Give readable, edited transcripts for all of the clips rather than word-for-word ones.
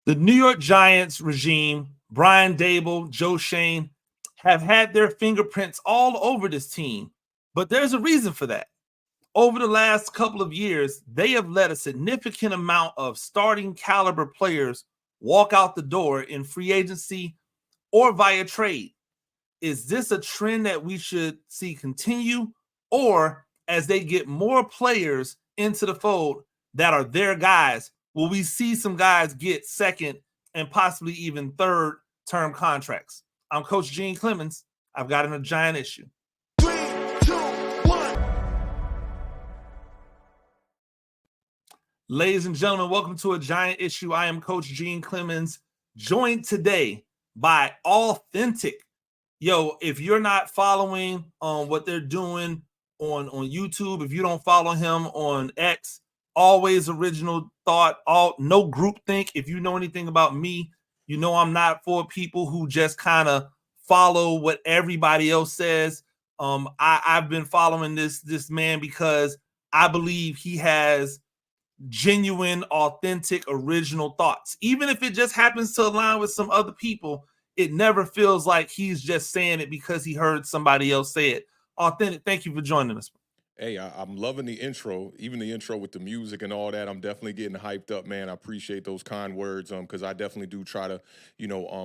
The New York Giants regime, Brian Dable, Joe Shane, have had their fingerprints all over this team, but there's a reason for that. Over the last couple of years, they have let a significant amount of starting caliber players walk out the door in free agency or via trade. Is this a trend that we should see continue, or as they get more players into the fold that are their guys, will we see some guys get second and possibly even third term contracts? I'm Coach Gene Clemons. I've got a giant issue. 3, 2, 1. Ladies and gentlemen, welcome to a giant issue. I am Coach Gene Clemons, joined today by Awthentik. Yo, if you're not following what they're doing on YouTube, if you don't follow him on X, always original thought, no groupthink. If you know anything about me, you know I'm not for people who just kind of follow what everybody else says. I've been following this man because I believe he has genuine, authentic, original thoughts. Even if it just happens to align with some other people, it never feels like he's just saying it because he heard somebody else say it. Awthentik, thank you for joining us. Hey, I'm loving the intro, even the intro with the music and all that. I'm definitely getting hyped up, man. I appreciate those kind words, because I definitely do try to,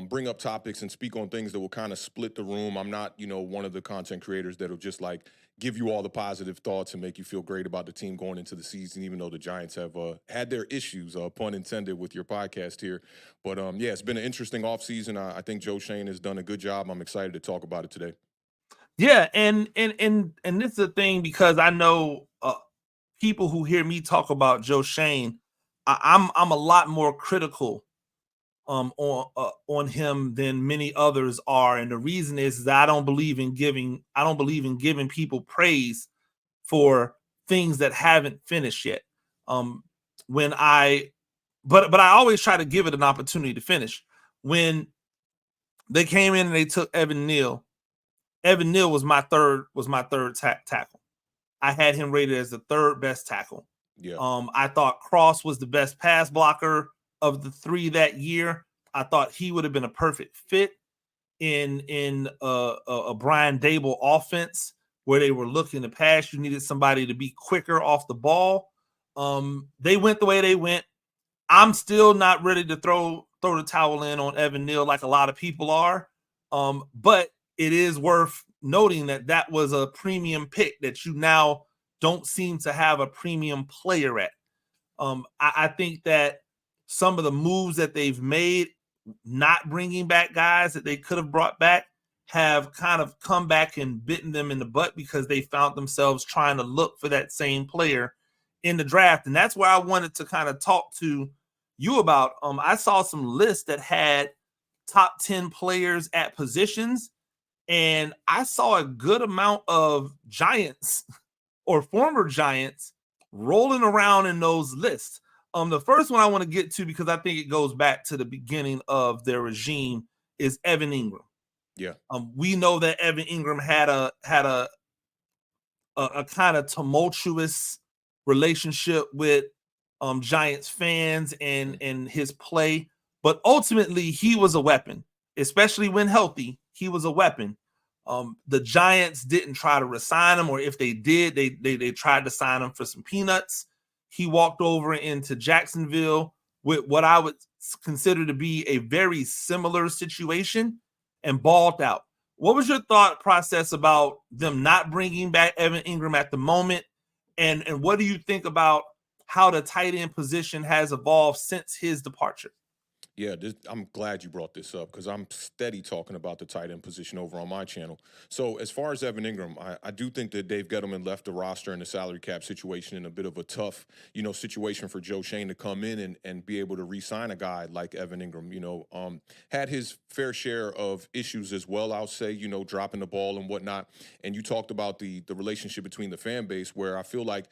bring up topics and speak on things that will kind of split the room. I'm not, one of the content creators that'll just like give you all the positive thoughts and make you feel great about the team going into the season, even though the Giants have had their issues, pun intended, with your podcast here. But yeah, it's been an interesting offseason. I think Joe Shane has done a good job. I'm excited to talk about it today. Yeah, and this is the thing, because I know people who hear me talk about Joe Shane, I'm a lot more critical on him than many others are, and the reason is that I don't believe in giving people praise for things that haven't finished yet. But I always try to give it an opportunity to finish. When they came in and they took Evan Neal was my third tackle. I had him rated as the third best tackle. Yeah. I thought Cross was the best pass blocker of the three that year. I thought he would have been a perfect fit in a Brian Dable offense where they were looking to pass. You needed somebody to be quicker off the ball. They went the way they went. I'm still not ready to throw the towel in on Evan Neal like a lot of people are. But it is worth noting that was a premium pick that you now don't seem to have a premium player at. I think that some of the moves that they've made, not bringing back guys that they could have brought back, have kind of come back and bitten them in the butt because they found themselves trying to look for that same player in the draft. And that's where I wanted to kind of talk to you about. I saw some lists that had top 10 players at positions, and I saw a good amount of Giants or former Giants rolling around in those lists. The first one I want to get to, because I think it goes back to the beginning of their regime, is Evan Ingram. Yeah. We know that Evan Ingram had a kind of tumultuous relationship with Giants fans and his play, but ultimately he was a weapon, especially when healthy. He was a weapon. The Giants didn't try to re-sign him, or if they did, they tried to sign him for some peanuts. He walked over into Jacksonville with what I would consider to be a very similar situation and balled out. What was your thought process about them not bringing back Evan Ingram at the moment? And what do you think about how the tight end position has evolved since his departure? Yeah, I'm glad you brought this up, because I'm steady talking about the tight end position over on my channel. So as far as Evan Ingram, I do think that Dave Gettleman left the roster and the salary cap situation in a bit of a tough, situation for Joe Shane to come in and be able to re-sign a guy like Evan Ingram. Had his fair share of issues as well, I'll say, dropping the ball and whatnot. And you talked about the relationship between the fan base, where I feel like,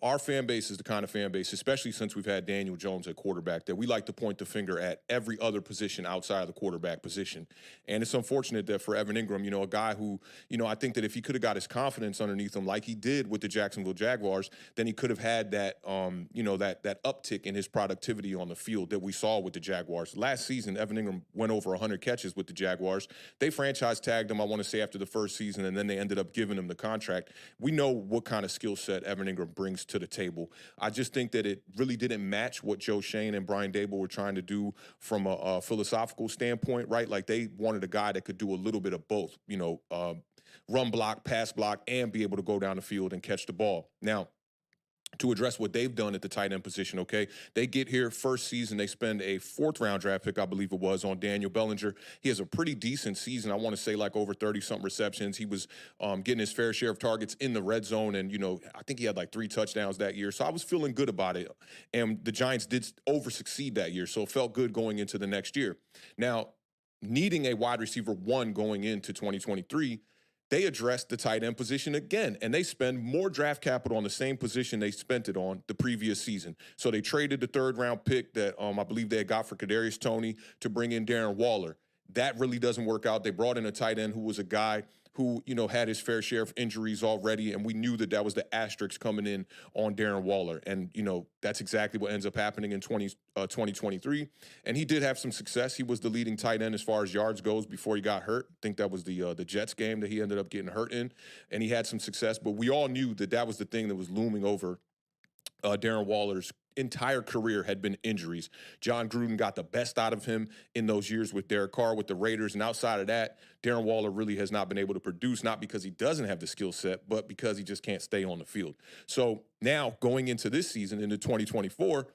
our fan base is the kind of fan base, especially since we've had Daniel Jones at quarterback, that we like to point the finger at at every other position outside of the quarterback position. And it's unfortunate that for Evan Ingram, a guy who, I think that if he could have got his confidence underneath him like he did with the Jacksonville Jaguars, then he could have had that, that uptick in his productivity on the field that we saw with the Jaguars. Last season, Evan Ingram went over 100 catches with the Jaguars. They franchise tagged him, I want to say, after the first season, and then they ended up giving him the contract. We know what kind of skill set Evan Ingram brings to the table. I just think that it really didn't match what Joe Schoen and Brian Dable were trying to do from a philosophical standpoint, right? Like they wanted a guy that could do a little bit of both, run block, pass block, and be able to go down the field and catch the ball. Now, to address what they've done at the tight end position, okay? They get here first season, they spend a 4th-round draft pick, I believe it was, on Daniel Bellinger. He has a pretty decent season. I want to say like over 30-something receptions. He was getting his fair share of targets in the red zone, and, I think he had like 3 touchdowns that year. So I was feeling good about it. And the Giants did over-succeed that year, so it felt good going into the next year. Now, needing a wide receiver 1 going into 2023, they addressed the tight end position again, and they spend more draft capital on the same position they spent it on the previous season. So they traded the 3rd-round pick that I believe they had got for Kadarius Toney to bring in Darren Waller. That really doesn't work out. They brought in a tight end who was a guy who, had his fair share of injuries already, and we knew that was the asterisk coming in on Darren Waller. And, that's exactly what ends up happening in 2023. And he did have some success. He was the leading tight end as far as yards goes before he got hurt. I think that was the Jets game that he ended up getting hurt in, and he had some success. But we all knew that was the thing that was looming over Darren Waller's entire career had been injuries. John Gruden got the best out of him in those years with Derek Carr, with the Raiders. And outside of that, Darren Waller really has not been able to produce, not because he doesn't have the skill set, but because he just can't stay on the field. So now going into this season, into 2024,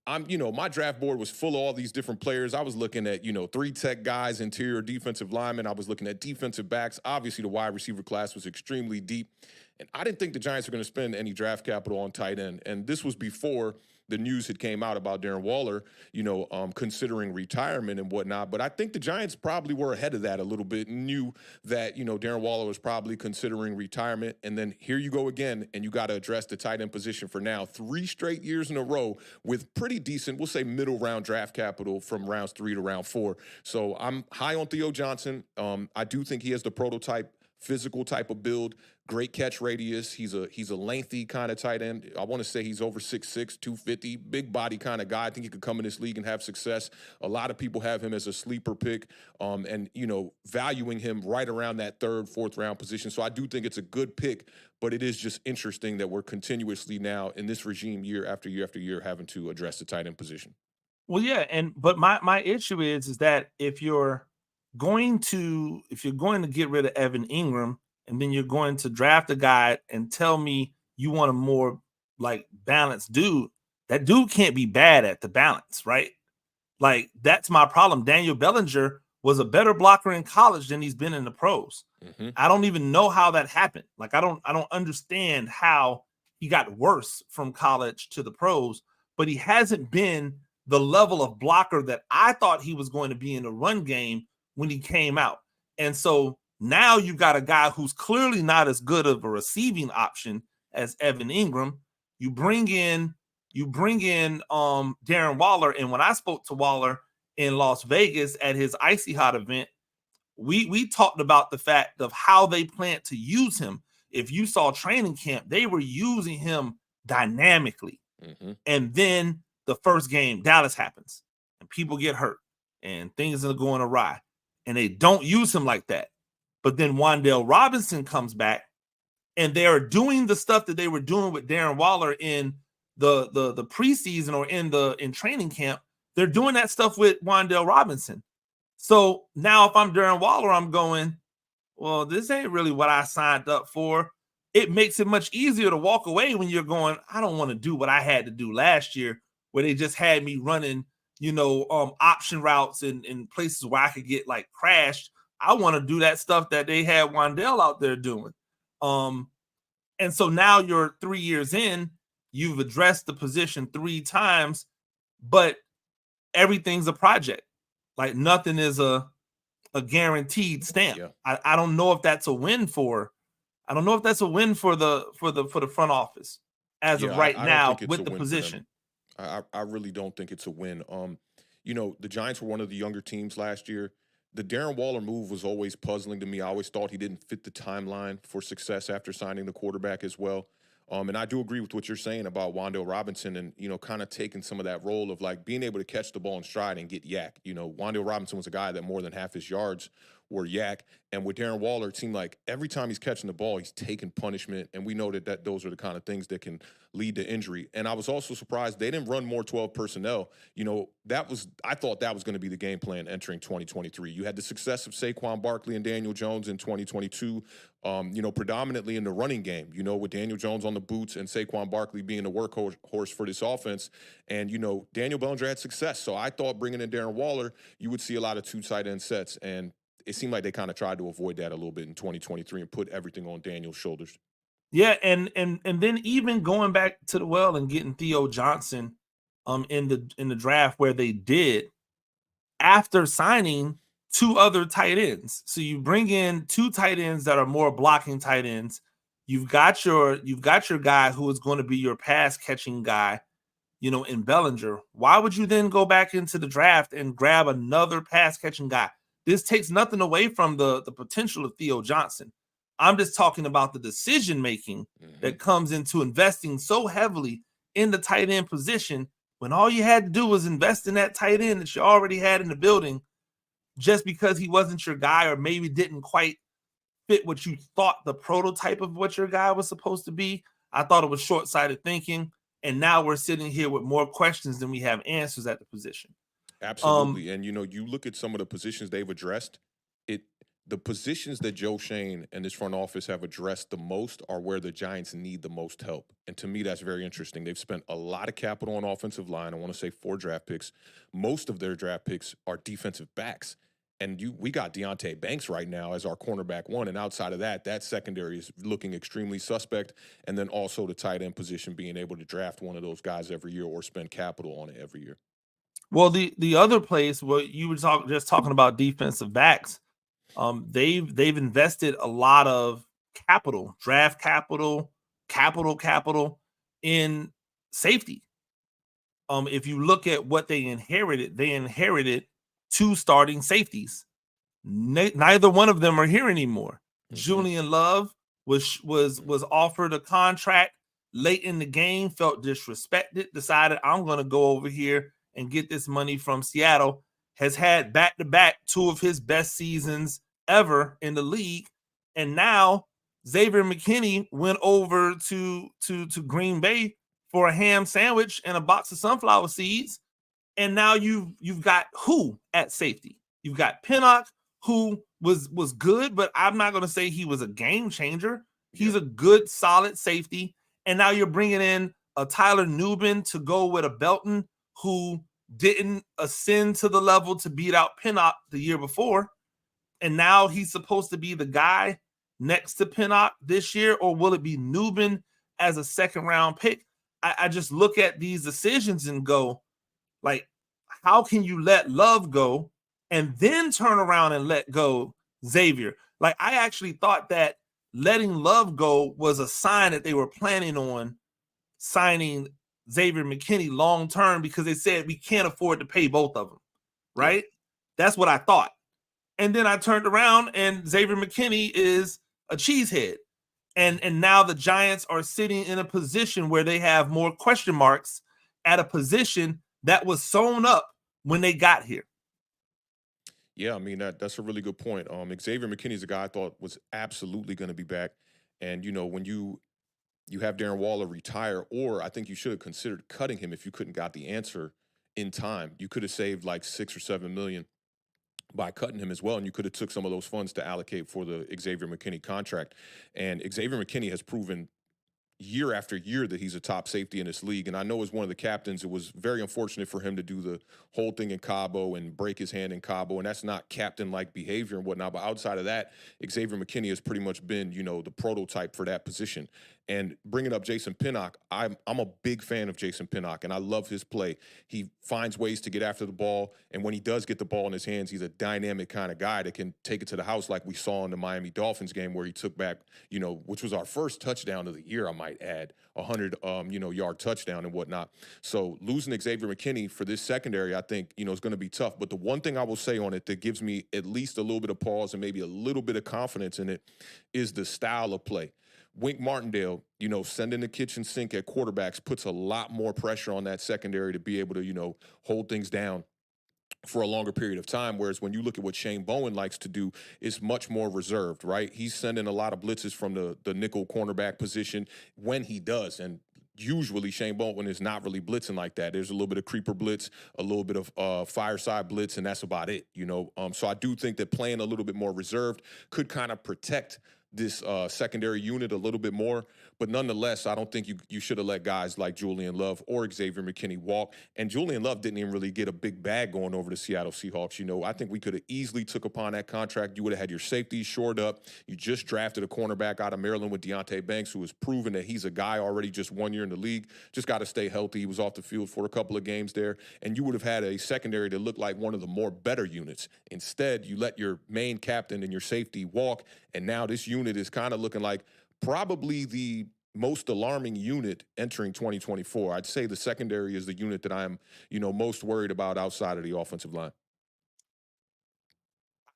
my draft board was full of all these different players. I was looking at, 3 tech guys, interior defensive linemen. I was looking at defensive backs. Obviously, the wide receiver class was extremely deep. And I didn't think the Giants were going to spend any draft capital on tight end. And this was before the news had came out about Darren Waller, considering retirement and whatnot. But I think the Giants probably were ahead of that a little bit and knew that, Darren Waller was probably considering retirement. And then here you go again, and you got to address the tight end position for now. 3 straight years in a row with pretty decent, we'll say middle round draft capital from rounds 3 to round 4. So I'm high on Theo Johnson. I do think he has the prototype physical type of build, great catch radius. He's a lengthy kind of tight end. I want to say he's over 6'6", 250, big body kind of guy. I think he could come in this league and have success. A lot of people have him as a sleeper pick, and valuing him right around that 3rd, 4th round position. So I do think it's a good pick, but it is just interesting that we're continuously now in this regime year after year after year having to address the tight end position. Well, yeah, but my issue is that if you're going to get rid of Evan Ingram and then you're going to draft a guy and tell me you want a more like balanced dude, that dude can't be bad at the balance, right? Like that's my problem. Daniel Bellinger was a better blocker in college than he's been in the pros. Mm-hmm. I don't even know how that happened. Like I don't understand how he got worse from college to the pros, but he hasn't been the level of blocker that I thought he was going to be in the run game when he came out. And so now you got a guy who's clearly not as good of a receiving option as Evan Ingram. You bring in Darren Waller. And when I spoke to Waller in Las Vegas at his Icy Hot event, we talked about the fact of how they plan to use him. If you saw training camp, they were using him dynamically. Mm-hmm. And then the first game, Dallas happens and people get hurt and things are going awry. And they don't use him like that. But then Wan'Dale Robinson comes back and they are doing the stuff that they were doing with Darren Waller in the preseason or in training camp. They're doing that stuff with Wan'Dale Robinson. So now if I'm Darren Waller, I'm going, well, this ain't really what I signed up for. It makes it much easier to walk away when you're going, I don't want to do what I had to do last year where they just had me running option routes in places where I could get like crashed. I want to do that stuff that they had Wan'Dale out there doing. And so now you're 3 years in, you've addressed the position 3 times, but everything's a project. Like nothing is a guaranteed stamp. Yeah. I don't know if that's a win for the front office as of right now with the position. I really don't think it's a win. the Giants were one of the younger teams last year. The Darren Waller move was always puzzling to me. I always thought he didn't fit the timeline for success after signing the quarterback as well. And I do agree with what you're saying about Wan'Dale Robinson and, kind of taking some of that role of like being able to catch the ball in stride and get yak. Wan'Dale Robinson was a guy that more than half his yards were yak. And with Darren Waller, it seemed like every time he's catching the ball, he's taking punishment. And we know that those are the kind of things that can lead to injury. And I was also surprised they didn't run more 12 personnel. I thought that was going to be the game plan entering 2023. You had the success of Saquon Barkley and Daniel Jones in 2022, predominantly in the running game, with Daniel Jones on the boots and Saquon Barkley being the workhorse for this offense. And, Daniel Bellinger had success. So I thought bringing in Darren Waller, you would see a lot of two tight end sets. And it seemed like they kind of tried to avoid that a little bit in 2023 and put everything on Daniel's shoulders. Yeah, and then even going back to the well and getting Theo Johnson in the draft where they did after signing two other tight ends. So you bring in two tight ends that are more blocking tight ends. You've got your guy who is going to be your pass catching guy, in Bellinger. Why would you then go back into the draft and grab another pass catching guy? This takes nothing away from the potential of Theo Johnson. I'm just talking about the decision making that comes into investing so heavily in the tight end position when all you had to do was invest in that tight end that you already had in the building just because he wasn't your guy or maybe didn't quite fit what you thought the prototype of what your guy was supposed to be. I thought it was short-sighted thinking. And now we're sitting here with more questions than we have answers at the position. Absolutely. And you look at some of the positions they've addressed, the positions that Joe Shane and this front office have addressed the most are where the Giants need the most help. And to me, that's very interesting. They've spent a lot of capital on offensive line. I want to say 4 draft picks. Most of their draft picks are defensive backs. And we got Deonte Banks right now as our cornerback one. And outside of that, that secondary is looking extremely suspect. And then also the tight end position, being able to draft one of those guys every year or spend capital on it every year. Well, the other place where you were talking about defensive backs, they've invested a lot of capital, draft capital in safety. If you look at what they inherited 2 starting safeties. Neither one of them are here anymore. Julian Love was offered a contract late in the game, felt disrespected, decided I'm going to go over here and get this money from Seattle. Has had back-to-back 2 of his best seasons ever in the league, and now Xavier McKinney went over to Green Bay for a ham sandwich and a box of sunflower seeds, and now you've got who at safety? You've got Pinnock, who was good, but I'm not going to say he was a game changer. He's a good, solid safety, and now you're bringing in a Tyler Nubin to go with a Belton who didn't ascend to the level to beat out Pinnock the year before. And now he's supposed to be the guy next to Pinnock this year, or will it be Nubin as a second-round pick? I just look at these decisions and go, like, how can you let Love go and then turn around and let go Xavier? Like, I actually thought that letting Love go was a sign that they were planning on signing Xavier McKinney long-term because they said we can't afford to pay both of them, right? Yeah. That's what I thought. And then I turned around and Xavier McKinney is a cheesehead. And now the Giants are sitting in a position where they have more question marks at a position that was sewn up when they got here. Yeah, I mean, that's a really good point. Xavier McKinney is a guy I thought was absolutely going to be back. And, when you have Darren Waller retire, or I think you should have considered cutting him if you couldn't got the answer in time. You could have saved like 6 or 7 million by cutting him as well, and you could have took some of those funds to allocate for the Xavier McKinney contract. And Xavier McKinney has proven year after year that he's a top safety in this league. And I know as one of the captains, it was very unfortunate for him to do the whole thing in Cabo and break his hand in Cabo. And that's not captain-like behavior and whatnot. But outside of that, Xavier McKinney has pretty much been, the prototype for that position. And bringing up Jason Pinnock, I'm a big fan of Jason Pinnock, and I love his play. He finds ways to get after the ball, and when he does get the ball in his hands, he's a dynamic kind of guy that can take it to the house, like we saw in the Miami Dolphins game where he took back, which was our first touchdown of the year, I might add, 100 yard touchdown and whatnot. So losing Xavier McKinney for this secondary, I think is going to be tough. But the one thing I will say on it that gives me at least a little bit of pause and maybe a little bit of confidence in it is the style of play. Wink Martindale, sending the kitchen sink at quarterbacks puts a lot more pressure on that secondary to be able to, hold things down for a longer period of time. Whereas when you look at what Shane Bowen likes to do, it's much more reserved, right? He's sending a lot of blitzes from the nickel cornerback position when he does. And usually Shane Bowen is not really blitzing like that. There's a little bit of creeper blitz, a little bit of fireside blitz, and that's about it, So I do think that playing a little bit more reserved could kind of protect this secondary unit a little bit more. But nonetheless, I don't think you should have let guys like Julian Love or Xavier McKinney walk. And Julian Love didn't even really get a big bag going over the Seattle Seahawks. I think we could have easily took upon that contract. You would have had your safeties shored up. You just drafted a cornerback out of Maryland with Deonte Banks, who has proven that he's a guy already just 1 year in the league. Just got to stay healthy. He was off the field for a couple of games there. And you would have had a secondary that looked like one of the more better units. Instead, you let your main captain and your safety walk. And now this unit is kind of looking like probably the most alarming unit entering 2024. I'd say the secondary is the unit that I'm, most worried about outside of the offensive line.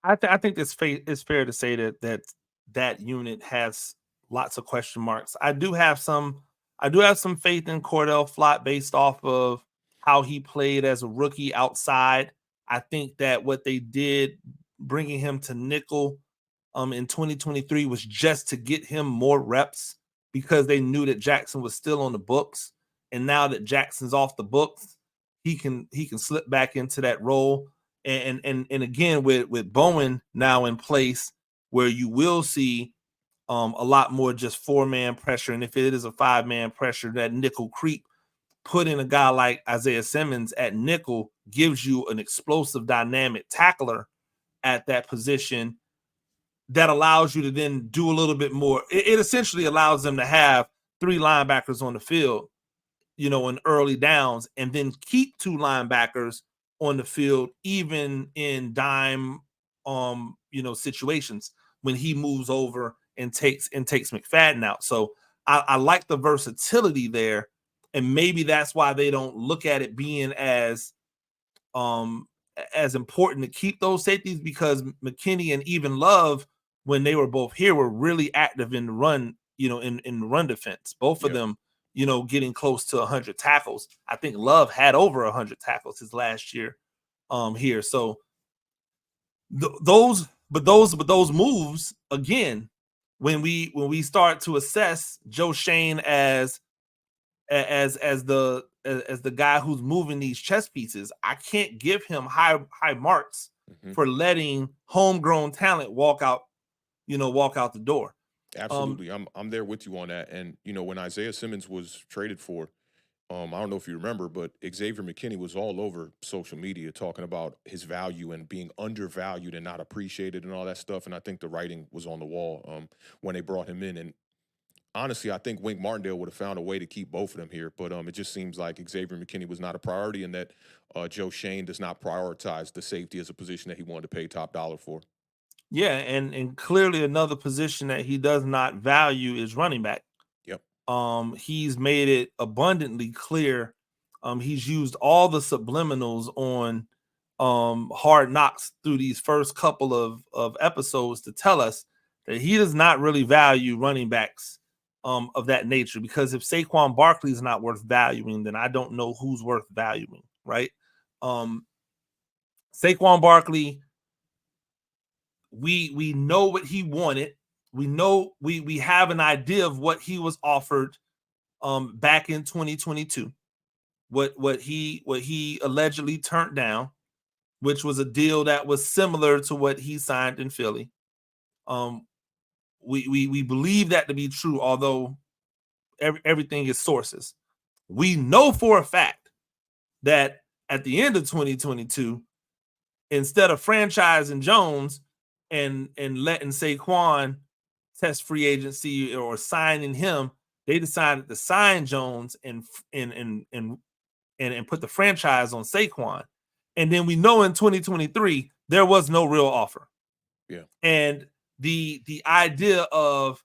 I think it's fair to say that unit has lots of question marks. I do have some faith in Cordell Flott based off of how he played as a rookie outside. I think that what they did bringing him to nickel in 2023 was just to get him more reps because they knew that Jackson was still on the books. And now that Jackson's off the books, he can slip back into that role. And again, with Bowen now in place, where you will see a lot more just 4-man pressure. And if it is a 5-man pressure, that nickel creep, putting a guy like Isaiah Simmons at nickel gives you an explosive, dynamic tackler at that position that allows you to then do a little bit more. It essentially allows them to have 3 linebackers on the field, in early downs, and then keep 2 linebackers on the field, even in dime, situations when he moves over and takes McFadden out. So I like the versatility there, and maybe that's why they don't look at it being as important to keep those safeties, because McKinney and even Love, when they were both here, were really active in the run, in the run defense. Both of them, getting close to 100 tackles. I think Love had over 100 tackles his last year here. So those moves, again, when we start to assess Joe Shane as the guy who's moving these chess pieces, I can't give him high marks for letting homegrown talent walk out the door. Absolutely. I'm there with you on that. And, when Isaiah Simmons was traded for, I don't know if you remember, but Xavier McKinney was all over social media talking about his value and being undervalued and not appreciated and all that stuff. And I think the writing was on the wall when they brought him in. And honestly, I think Wink Martindale would have found a way to keep both of them here. But it just seems like Xavier McKinney was not a priority, and that Joe Shane does not prioritize the safety as a position that he wanted to pay top dollar for. Yeah, and clearly another position that he does not value is running back. Yep. He's made it abundantly clear. He's used all the subliminals on Hard Knocks through these first couple of episodes to tell us that he does not really value running backs of that nature, because if Saquon Barkley is not worth valuing, then I don't know who's worth valuing, right? Saquon Barkley, we know what he wanted. We know we have an idea of what he was offered back in 2022. What he allegedly turned down, which was a deal that was similar to what he signed in Philly. We believe that to be true, although everything is sources. We know for a fact that at the end of 2022, instead of franchising Jones and letting Saquon test free agency or signing him, They decided to sign Jones and put the franchise on Saquon. And then we know in 2023 there was no real offer. Yeah. And the idea of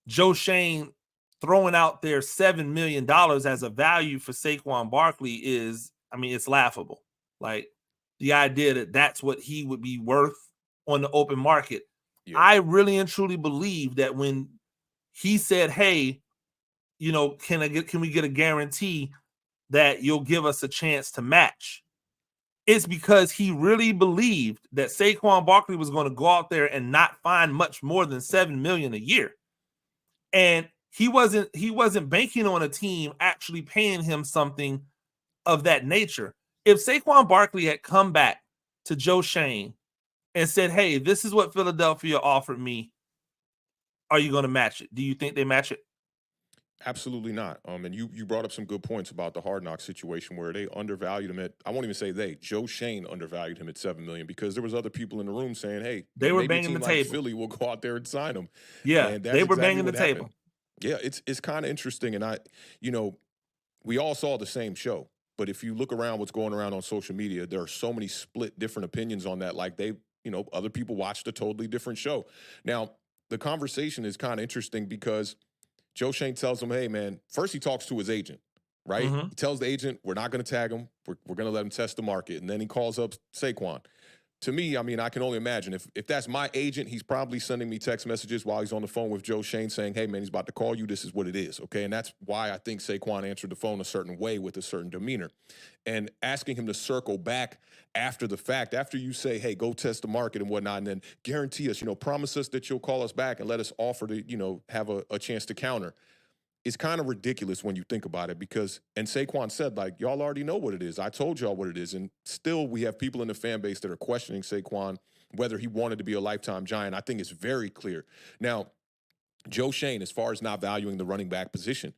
Joe Schoen throwing out there $7 million as a value for Saquon Barkley is, I mean, it's laughable. Like the idea that that's what he would be worth on the open market. Yeah. I really and truly believe that when he said, hey, you know, can we get a guarantee that you'll give us a chance to match? It's because he really believed that Saquon Barkley was going to go out there and not find much more than $7 million a year. And he wasn't banking on a team actually paying him something of that nature. If Saquon Barkley had come back to Joe Schoen and said, hey, this is what Philadelphia offered me, are you going to match it? Do you think they match it? Absolutely not. And you brought up some good points about the Hard Knocks situation where they undervalued him at, I won't even say they, Joe Schoen undervalued him at $7 million because there was other people in the room saying, hey, they were maybe banging a team the like table. Philly will go out there and sign him. Yeah, and that's they were exactly banging the table. Happened. Yeah, it's kind of interesting. And we all saw the same show. But if you look around what's going around on social media, there are so many split different opinions on that. Like other people watched a totally different show. Now, the conversation is kind of interesting because Joe Schoen tells him, hey, man, first he talks to his agent, right? Mm-hmm. He tells the agent, we're not going to tag him. We're going to let him test the market. And then he calls up Saquon. To me, I mean, I can only imagine if that's my agent, he's probably sending me text messages while he's on the phone with Joe Schoen saying, hey, man, he's about to call you. This is what it is, okay? And that's why I think Saquon answered the phone a certain way with a certain demeanor. And asking him to circle back after the fact, after you say, hey, go test the market and whatnot, and then guarantee us, promise us that you'll call us back and let us offer to, have a chance to counter. It's kind of ridiculous when you think about it because, and Saquon said, like, y'all already know what it is. I told y'all what it is. And still we have people in the fan base that are questioning Saquon, whether he wanted to be a lifetime Giant. I think it's very clear. Now, Joe Schoen, as far as not valuing the running back position,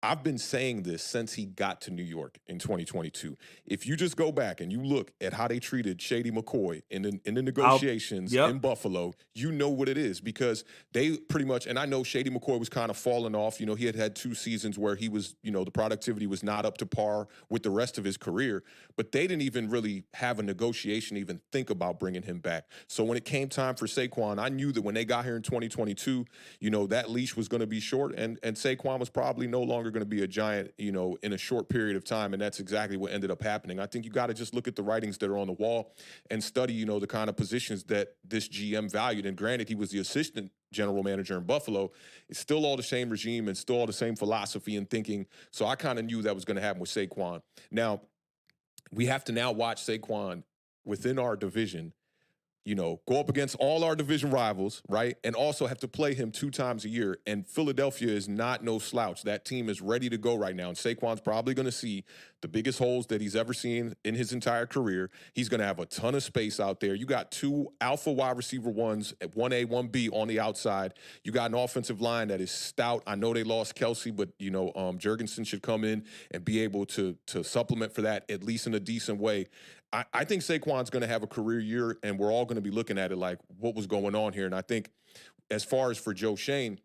I've been saying this since he got to New York in 2022. If you just go back and you look at how they treated Shady McCoy in the negotiations in Buffalo, you know what it is because they pretty much, and I know Shady McCoy was kind of falling off. He had 2 seasons where he was, the productivity was not up to par with the rest of his career, but they didn't even really have a negotiation, even think about bringing him back. So when it came time for Saquon, I knew that when they got here in 2022, that leash was going to be short and Saquon was probably no longer going to be a Giant, in a short period of time. And that's exactly what ended up happening. I think you got to just look at the writings that are on the wall and study, the kind of positions that this GM valued. And granted, he was the assistant general manager in Buffalo. It's still all the same regime and still all the same philosophy and thinking. So I kind of knew that was going to happen with Saquon. Now, we have to now watch Saquon within our division, go up against all our division rivals, right? And also have to play him 2 times a year. And Philadelphia is not no slouch. That team is ready to go right now. And Saquon's probably going to see the biggest holes that he's ever seen in his entire career. He's going to have a ton of space out there. You got 2 alpha wide receiver ones at 1A, 1B on the outside. You got an offensive line that is stout. I know they lost Kelsey, but, Jurgensen should come in and be able to supplement for that, at least in a decent way. I think Saquon's going to have a career year, and we're all going to be looking at it like, what was going on here? And I think as far as for Joe Schoen,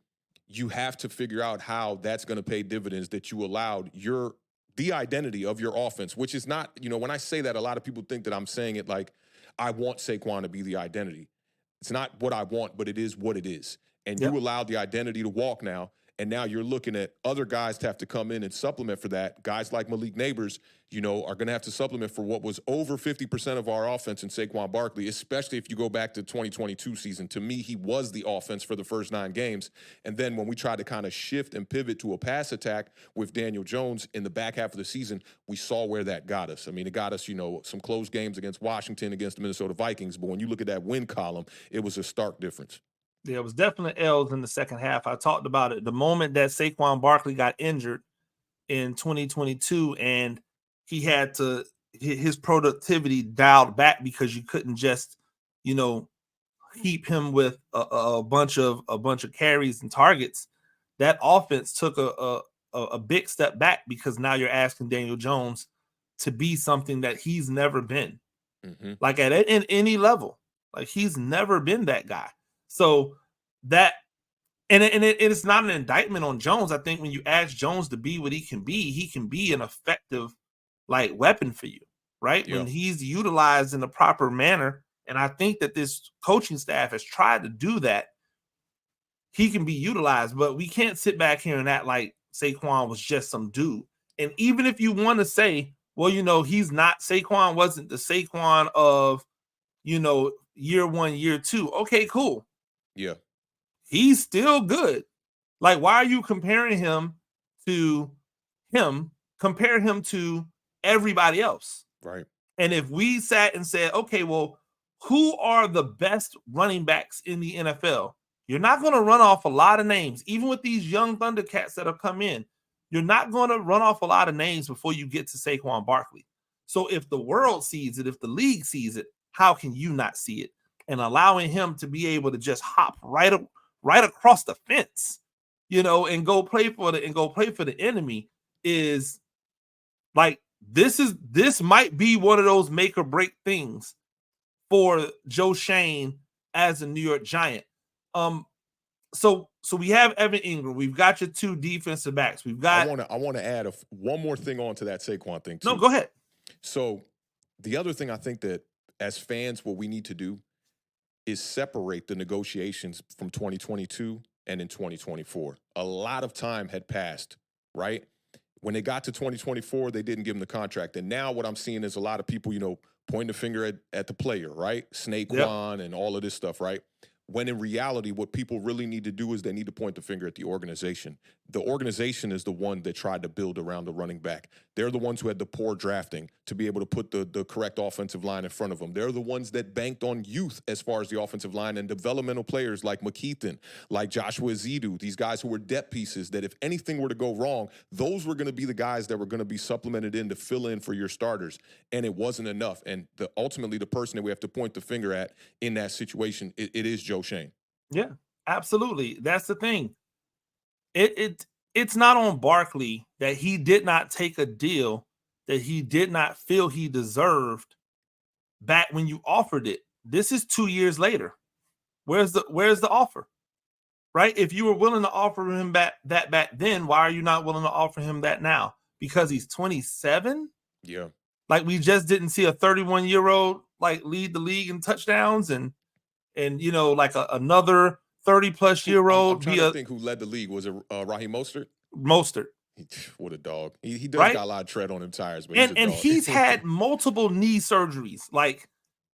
you have to figure out how that's going to pay dividends, that you allowed the identity of your offense, which is not, when I say that, a lot of people think that I'm saying it like I want Saquon to be the identity. It's not what I want, but it is what it is. And you allowed the identity to walk now. And now you're looking at other guys to have to come in and supplement for that. Guys like Malik Neighbors, are going to have to supplement for what was over 50% of our offense in Saquon Barkley, especially if you go back to 2022 season. To me, he was the offense for the first 9 games. And then when we tried to kind of shift and pivot to a pass attack with Daniel Jones in the back half of the season, we saw where that got us. I mean, it got us, some close games against Washington, against the Minnesota Vikings. But when you look at that win column, it was a stark difference. Yeah, it was definitely L's in the second half. I talked about it. The moment that Saquon Barkley got injured in 2022 and he had to his productivity dialed back because you couldn't just, heap him with a bunch of carries and targets. That offense took a big step back because now you're asking Daniel Jones to be something that he's never been, like at any level. Like he's never been that guy. So that And it's not an indictment on Jones. I think when you ask Jones to be what he can be an effective like weapon for you, right? Yeah. When he's utilized in the proper manner. And I think that this coaching staff has tried to do that. He can be utilized, but we can't sit back here and act like Saquon was just some dude. And even if you want to say, well, he's not, Saquon wasn't the Saquon of, year 1, year 2. Okay, cool. Yeah. He's still good. Like, why are you comparing him to him? Compare him to everybody else. Right. And if we sat and said, okay, well, who are the best running backs in the NFL? You're not going to run off a lot of names. Even with these young Thundercats that have come in, you're not going to run off a lot of names before you get to Saquon Barkley. So if the world sees it, if the league sees it, how can you not see it? And allowing him to be able to just hop right across the fence, and go play for the enemy is like, this might be one of those make or break things for Joe Shane as a New York Giant. So we have Evan Ingram. We've got your 2 defensive backs. We've got. I want to add one more thing on to that Saquon thing too. No, go ahead. So the other thing I think that as fans, what we need to do is separate the negotiations from 2022 and in 2024. A lot of time had passed, right? When they got to 2024, they didn't give him the contract. And now what I'm seeing is a lot of people, pointing the finger at the player, right? Snakequan and all of this stuff, right? When in reality, what people really need to do is they need to point the finger at the organization. The organization is the one that tried to build around the running back. They're the ones who had the poor drafting to be able to put the correct offensive line in front of them. They're the ones that banked on youth as far as the offensive line and developmental players like McKeithen, like Joshua Zidu, these guys who were depth pieces that if anything were to go wrong, those were going to be the guys that were going to be supplemented in to fill in for your starters. And it wasn't enough. And ultimately, the person that we have to point the finger at in that situation, it is Joe Shane. Yeah, absolutely. That's the thing. It's not on Barkley that he did not take a deal that he did not feel he deserved back when you offered it. This is 2 years later. Where's the offer? Right? If you were willing to offer him back then, why are you not willing to offer him that now? Because he's 27? Yeah. Like, we just didn't see a 31-year-old like lead the league in touchdowns and like another 30-plus-year-old. I'm trying to think who led the league. Was it Raheem Mostert? Mostert. What a dog. He does got a lot of tread on him tires, but he's had multiple knee surgeries. Like,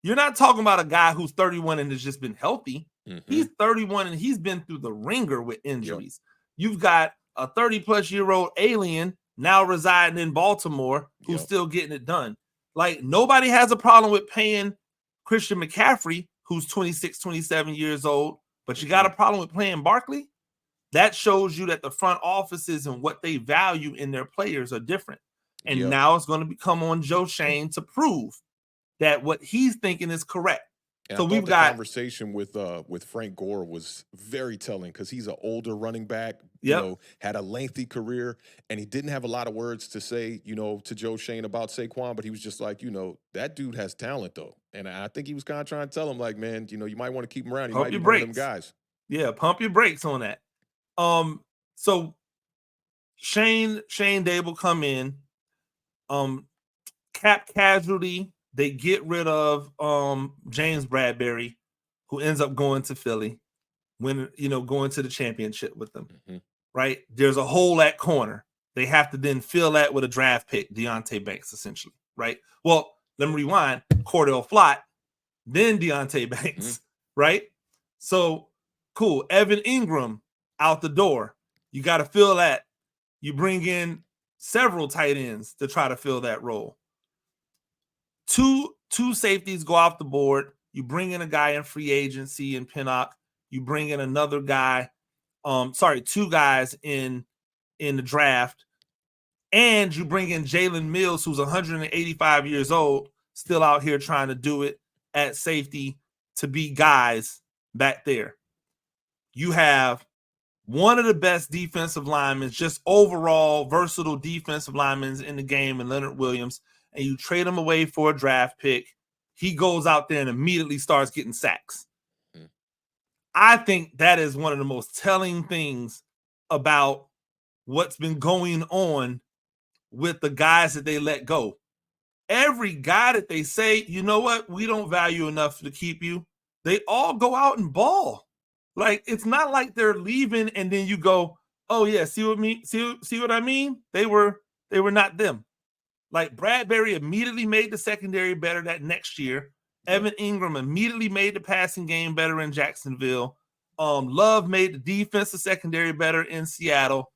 you're not talking about a guy who's 31 and has just been healthy. Mm-hmm. He's 31 and he's been through the ringer with injuries. Yep. You've got a 30-plus-year-old alien now residing in Baltimore who's still getting it done. Like, nobody has a problem with paying Christian McCaffrey, who's 26, 27 years old, but you got a problem with playing Barkley? That shows you that the front offices and what they value in their players are different. And now it's going to come on Joe Shane to prove that what he's thinking is correct. And so we've got conversation with Frank Gore was very telling because he's an older running back, had a lengthy career, and he didn't have a lot of words to say, to Joe Shane about Saquon, but he was just like, that dude has talent though. And I think he was kind of trying to tell him like, man, you might want to keep him around. He might be one of them guys. Yeah, pump your brakes on that. So Shane Dable come in, cap casualty. They get rid of James Bradbury, who ends up going to Philly, going to the championship with them. Mm-hmm. Right? There's a hole at corner. They have to then fill that with a draft pick, Deonte Banks, essentially. Right? Well, let me rewind. Cordell Flott, then Deonte Banks. Mm-hmm. Right? So cool. Evan Ingram out the door. You got to fill that. You bring in several tight ends to try to fill that role. Two safeties go off the board. You bring in a guy in free agency in Pinnock. You bring in another guy. 2 guys in the draft. And you bring in Jalen Mills, who's 185 years old, still out here trying to do it at safety to be guys back there. You have one of the best defensive linemen, just overall versatile defensive linemen in the game, and Leonard Williams, and you trade him away for a draft pick. He goes out there and immediately starts getting sacks. I think that is one of the most telling things about what's been going on with the guys that they let go. Every guy that they say, you know what, we don't value enough to keep you, they all go out and ball. Like, it's not like they're leaving and then you go, oh yeah, see what I mean? They were not them. Like, Bradbury immediately made the secondary better that next year. Yeah. Evan Ingram immediately made the passing game better in Jacksonville. Love made the defensive secondary better in Seattle.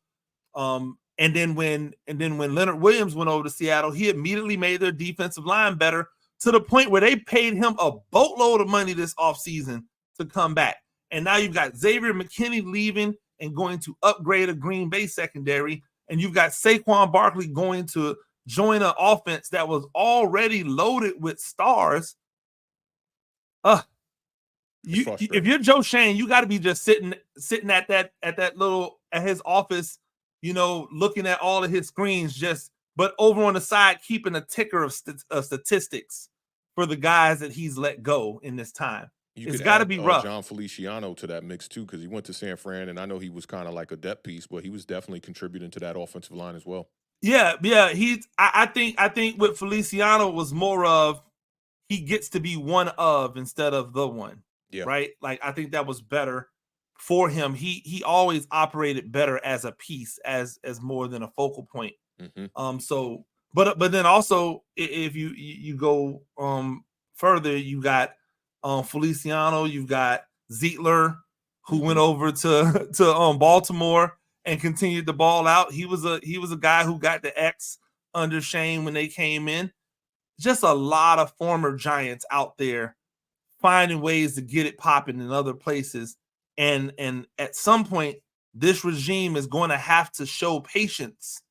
And then when Leonard Williams went over to Seattle, he immediately made their defensive line better to the point where they paid him a boatload of money this offseason to come back. And now you've got Xavier McKinney leaving and going to upgrade a Green Bay secondary. And you've got Saquon Barkley going to join an offense that was already loaded with stars. If you're Joe Schoen, you got to be just sitting at his office, looking at all of his screens, but over on the side, keeping a ticker of statistics for the guys that he's let go in this time. It's got to be rough. John Feliciano to that mix too, because he went to San Fran, and I know he was kind of like a depth piece, but he was definitely contributing to that offensive line as well. Yeah. I think with Feliciano was more of he gets to be one of instead of the one. Yeah. Right. Like, I think that was better for him. He always operated better as a piece, as more than a focal point. Mm-hmm. So, but then also if you go further, you got Feliciano, you've got Zietler, who went over to Baltimore and continued to ball out. He was a guy who got the X under Shane when they came in. Just a lot of former Giants out there finding ways to get it popping in other places. And at some point, this regime is going to have to show patience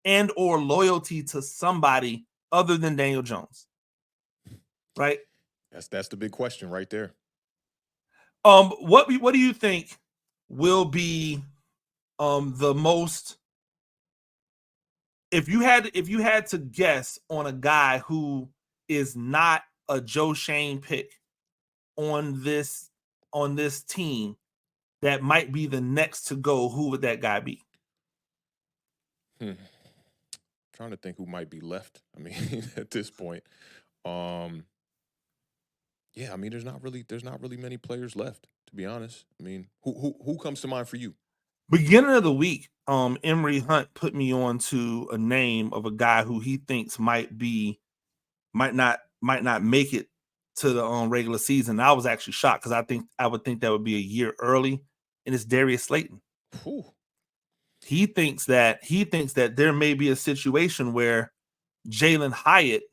and or loyalty to somebody other than Daniel Jones. Right? That's the big question right there. What do you think will be the most, if you had to guess on a guy who is not a Joe Schoen pick on this team that might be the next to go, who would that guy be? Trying to think who might be left. I mean, at this point, yeah. I mean, there's not really many players left, to be honest. I mean, who comes to mind for you? Beginning of the week, Emery Hunt put me on to a name of a guy who he thinks might not make it to the regular season. I was actually shocked because I would think that would be a year early, and it's Darius Slayton. Whew. He thinks that there may be a situation where Jalen Hyatt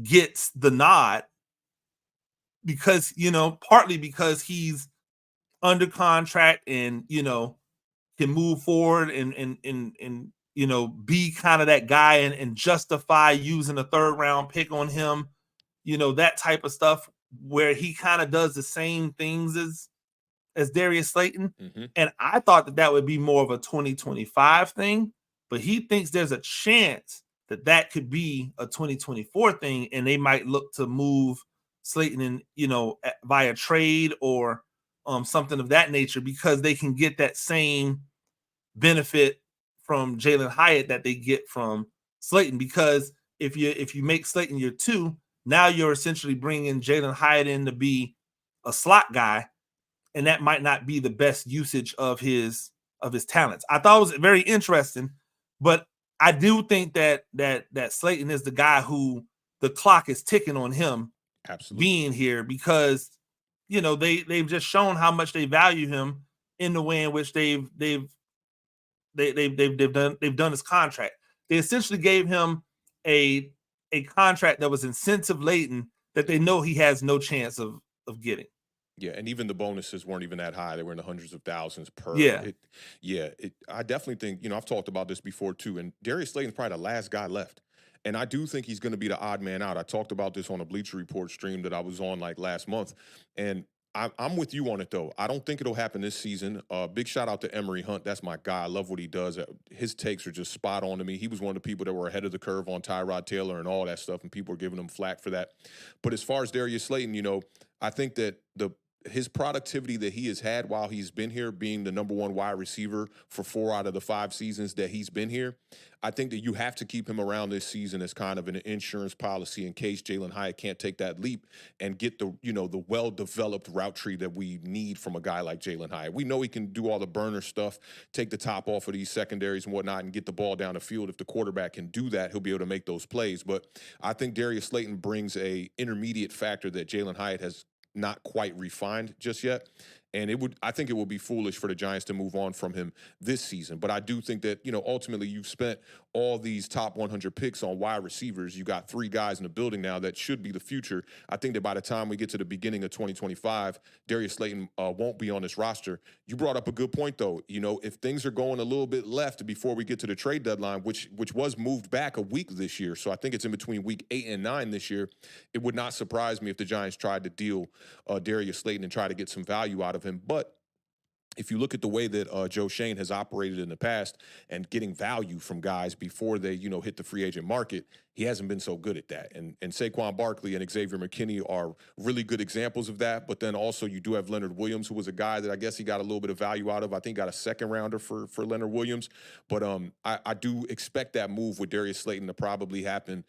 gets the nod because, partly because he's under contract and, can move forward and be kind of that guy and justify using a third round pick on him, that type of stuff where he kind of does the same things as Darius Slayton. Mm-hmm. And I thought that would be more of a 2025 thing, but he thinks there's a chance that could be a 2024 thing, and they might look to move Slayton in, via trade or something of that nature, because they can get that same benefit from Jalen Hyatt that they get from Slayton. Because if you make Slayton your 2, now you're essentially bringing Jalen Hyatt in to be a slot guy, and that might not be the best usage of his talents. I thought it was very interesting, but I do think that Slayton is the guy who the clock is ticking on him. Absolutely. Being here, because they've just shown how much they value him in the way in which they've done his contract. They essentially gave him a contract that was incentive laden that they know he has no chance of getting. Yeah, and even the bonuses weren't even that high. They were in the hundreds of thousands per. Yeah. I definitely think, I've talked about this before too, and Darius Slayton's probably the last guy left. And I do think he's going to be the odd man out. I talked about this on a Bleacher Report stream that I was on like last month. And I'm with you on it, though. I don't think it'll happen this season. Big shout out to Emery Hunt. That's my guy. I love what he does. His takes are just spot on to me. He was one of the people that were ahead of the curve on Tyrod Taylor and all that stuff, and people were giving him flack for that. But as far as Darius Slayton, I think that his productivity that he has had while he's been here, being the number one wide receiver for 4 out of the 5 seasons that he's been here, I think that you have to keep him around this season as kind of an insurance policy in case Jalen Hyatt can't take that leap and get the, the well-developed route tree that we need from a guy like Jalen Hyatt. We know he can do all the burner stuff, take the top off of these secondaries and whatnot, and get the ball down the field. If the quarterback can do that, he'll be able to make those plays. But I think Darius Slayton brings a intermediate factor that Jalen Hyatt has not quite refined just yet. And I think it would be foolish for the Giants to move on from him this season. But I do think that, ultimately you've spent all these top 100 picks on wide receivers. You got 3 guys in the building now that should be the future. I think that by the time we get to the beginning of 2025, Darius Slayton won't be on this roster. You brought up a good point, though. If things are going a little bit left before we get to the trade deadline, which was moved back a week this year, so I think it's in between week 8 and 9 this year, it would not surprise me if the Giants tried to deal Darius Slayton and try to get some value out of him. But if you look at the way that Joe Shane has operated in the past and getting value from guys before they, hit the free agent market, he hasn't been so good at that. And Saquon Barkley and Xavier McKinney are really good examples of that. But then also you do have Leonard Williams, who was a guy that I guess he got a little bit of value out of. I think got a second rounder for Leonard Williams. But I do expect that move with Darius Slayton to probably happen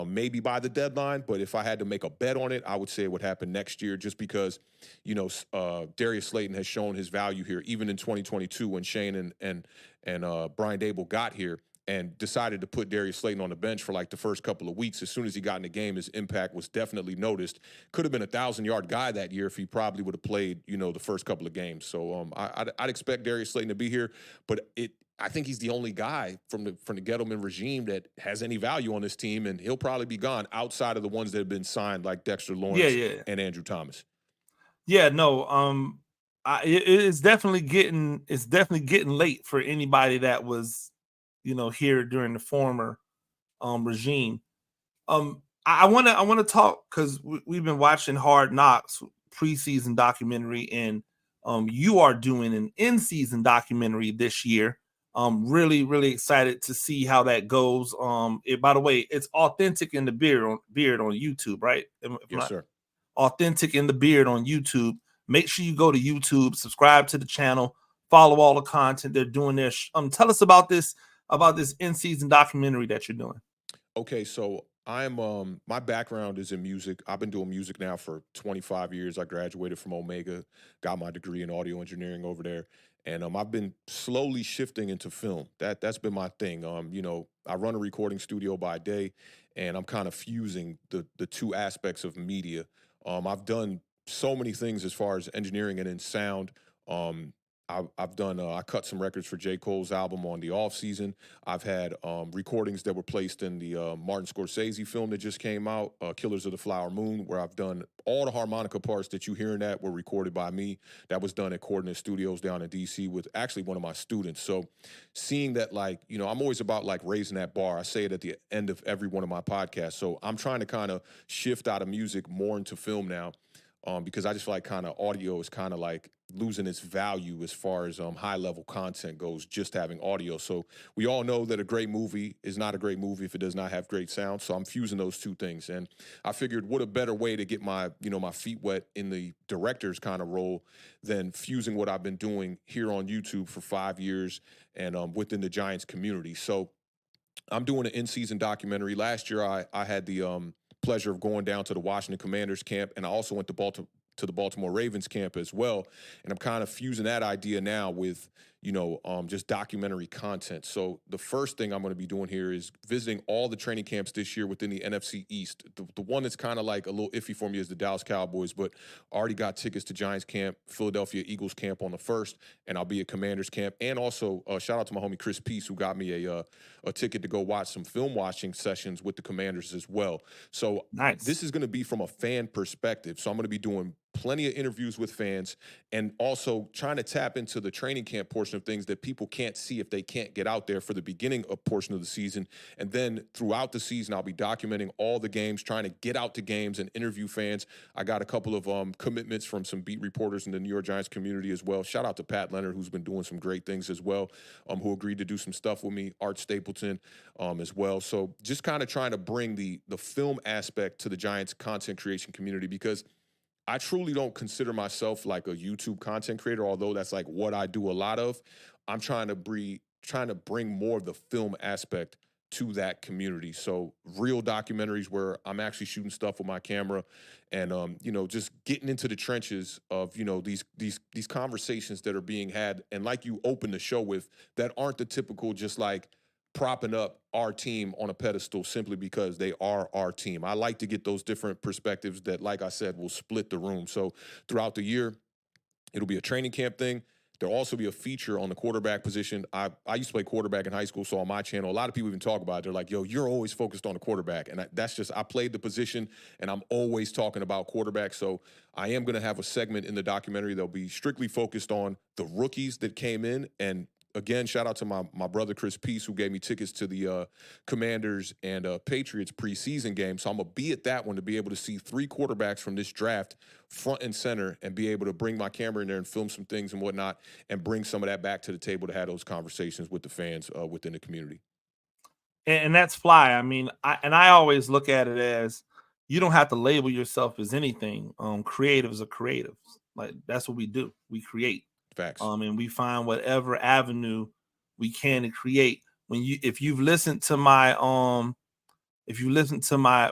maybe by the deadline. But if I had to make a bet on it, I would say it would happen next year, just because, Darius Slayton has shown his value here, even in 2022 when Shane and Brian Dable got here and decided to put Darius Slayton on the bench for like the first couple of weeks. As soon as he got in the game, his impact was definitely noticed. Could have been a 1,000-yard guy that year if he probably would have played, the first couple of games. So I'd expect Darius Slayton to be here, but I think he's the only guy from the Gettleman regime that has any value on this team, and he'll probably be gone outside of the ones that have been signed, like Dexter Lawrence and Andrew Thomas. Yeah, no, it's definitely getting late for anybody that was, here during the former regime. I want to talk, because we've been watching Hard Knocks preseason documentary, and you are doing an in-season documentary this year. Really, really excited to see how that goes. By the way, it's Awthentik in the Beard on YouTube, right? Yes, sir. Awthentik in the Beard on YouTube. Make sure you go to YouTube, subscribe to the channel, follow all the content they're doing there. Tell us about this in-season documentary that you're doing. Okay, so I'm my background is in music. I've been doing music now for 25 years. I graduated from Omega, got my degree in audio engineering over there, and I've been slowly shifting into film. That's been my thing. I run a recording studio by day, and I'm kind of fusing the two aspects of media. I've done so many things as far as engineering and in sound. Um, I've done I cut some records for J. Cole's album on the off season. I've had recordings that were placed in the Martin Scorsese film that just came out, Killers of the Flower Moon, where I've done all the harmonica parts that you hear in that were recorded by me. That was done at Coordinate Studios down in DC with actually one of my students. So seeing that, I'm always about like raising that bar. I say it at the end of every one of my podcasts. So I'm trying to kind of shift out of music more into film now. Because I just feel like kind of audio is kind of like losing its value as far as high level content goes, just having audio. So we all know that a great movie is not a great movie if it does not have great sound. So I'm fusing those two things. And I figured what a better way to get my feet wet in the director's kind of role than fusing what I've been doing here on YouTube for 5 years and within the Giants community. So I'm doing an in-season documentary. Last year, I had the pleasure of going down to the Washington Commanders camp, and I also went to the Baltimore Ravens camp as well. And I'm kind of fusing that idea now with just documentary content. So the first thing I'm going to be doing here is visiting all the training camps this year within the NFC East. The one that's kind of like a little iffy for me is the Dallas Cowboys, but I already got tickets to Giants camp, Philadelphia Eagles camp on the 1st, and I'll be at Commanders camp. And also shout out to my homie Chris Peace, who got me a ticket to go watch some film watching sessions with the Commanders as well. So Nice. This is going to be from a fan perspective. So I'm going to be doing plenty of interviews with fans and also trying to tap into the training camp portion of things that people can't see if they can't get out there for the beginning of portion of the season. And then throughout the season, I'll be documenting all the games, trying to get out to games and interview fans. I got a couple of commitments from some beat reporters in the New York Giants community as well. Shout out to Pat Leonard, who's been doing some great things as well, who agreed to do some stuff with me, Art Stapleton as well. So just kind of trying to bring the film aspect to the Giants content creation community, because I truly don't consider myself like a YouTube content creator, although that's like what I do a lot of. I'm trying to bring more of the film aspect to that community. So real documentaries where I'm actually shooting stuff with my camera and you know, just getting into the trenches of, you know, these conversations that are being had and like you open the show with that aren't the typical just like propping up our team on a pedestal simply because they are our team. I like to get those different perspectives that, like I said, will split the room. So throughout the year, it'll be a training camp thing. There'll also be a feature on the quarterback position. I used to play quarterback in high school, so on my channel, a lot of people even talk about it. They're like, yo, you're always focused on the quarterback. And that's just, I played the position and I'm always talking about quarterback. So I am going to have a segment in the documentary that'll be strictly focused on the rookies that came in. And again, shout out to my brother Chris Peace, who gave me tickets to the Commanders and Patriots preseason game. So I'm gonna be at that one to be able to see 3 quarterbacks from this draft front and center, and be able to bring my camera in there and film some things and whatnot, and bring some of that back to the table to have those conversations with the fans within the community. And that's fly. I mean, I always look at it as you don't have to label yourself as anything. Creatives are creatives. Like that's what we do. We create. Facts. And we find whatever avenue we can to create. If you've listened to my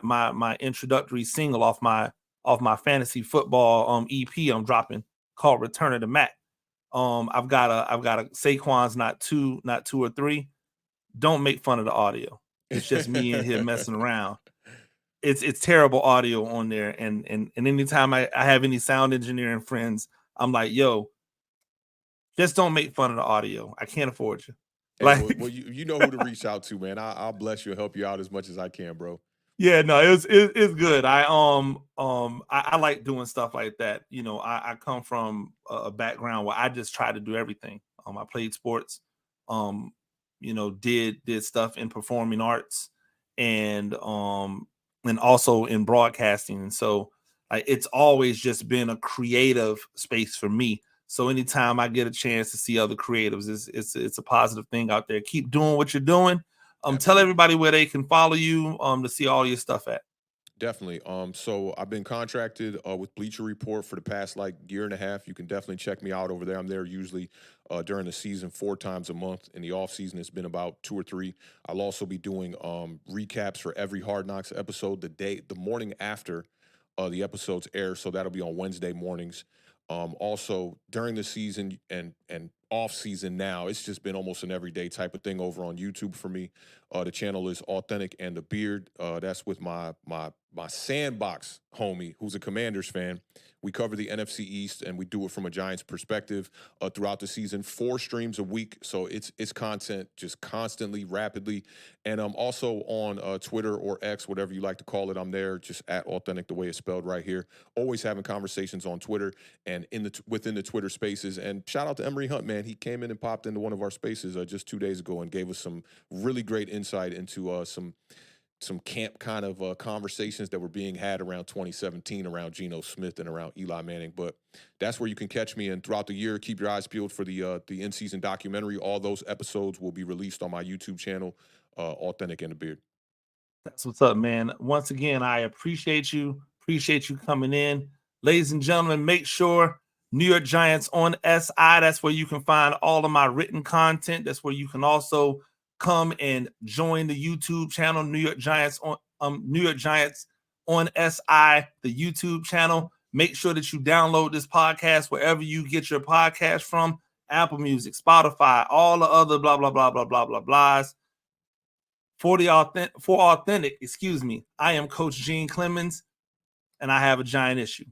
my introductory single off my fantasy football EP I'm dropping called Return of the Mac. I've got a Saquon's not two or three. Don't make fun of the audio. It's just me in here messing around. It's terrible audio on there. And anytime I have any sound engineering friends, I'm like, yo, just don't make fun of the audio. I can't afford you. Hey, well, you know who to reach out to, man. I'll bless you and help you out as much as I can, bro. Yeah, no, it's good. I like doing stuff like that. You know, I come from a background where I just try to do everything. I played sports, you know, did stuff in performing arts and also in broadcasting. And so like it's always just been a creative space for me. So anytime I get a chance to see other creatives, it's a positive thing out there. Keep doing what you're doing. Tell Absolutely. everybody where they can follow you to see all your stuff at. Definitely. So I've been contracted with Bleacher Report for the past like year and a half. You can definitely check me out over there. I'm there usually during the season 4 times a month. In the off season, it's been about 2 or 3. I'll also be doing recaps for every Hard Knocks episode the morning after the episodes air. So that'll be on Wednesday mornings. Also during the season and off season now, it's just been almost an everyday type of thing over on YouTube for me. The channel is Awthentik and the Beard. That's with my sandbox homie, who's a Commanders fan. We cover the NFC East, and we do it from a Giants perspective throughout the season. 4 streams a week, so it's content just constantly, rapidly. And I'm also on Twitter or X, whatever you like to call it. I'm there, just at Awthentik, the way it's spelled right here. Always having conversations on Twitter and within the Twitter Spaces. And shout out to Emery Hunt, man. He came in and popped into one of our spaces just 2 days ago and gave us some really great insight into some camp kind of conversations that were being had around 2017 around Geno Smith and around Eli Manning. But that's where you can catch me. And throughout the year, keep your eyes peeled for the in-season documentary. All those episodes will be released on my YouTube channel, Awthentik and the Beard. That's what's up, man. Once again, I appreciate you. Appreciate you coming in. Ladies and gentlemen, make sure New York Giants on SI. That's where you can find all of my written content. That's where you can also come and join the YouTube channel, New York Giants on SI, the YouTube channel. Make sure that you download this podcast wherever you get your podcast from, Apple Music, Spotify, all the other blah, blah, blah, blah, blah, blah, blahs. For Awthentik, excuse me, I am Coach Gene Clemons, and I have a giant issue.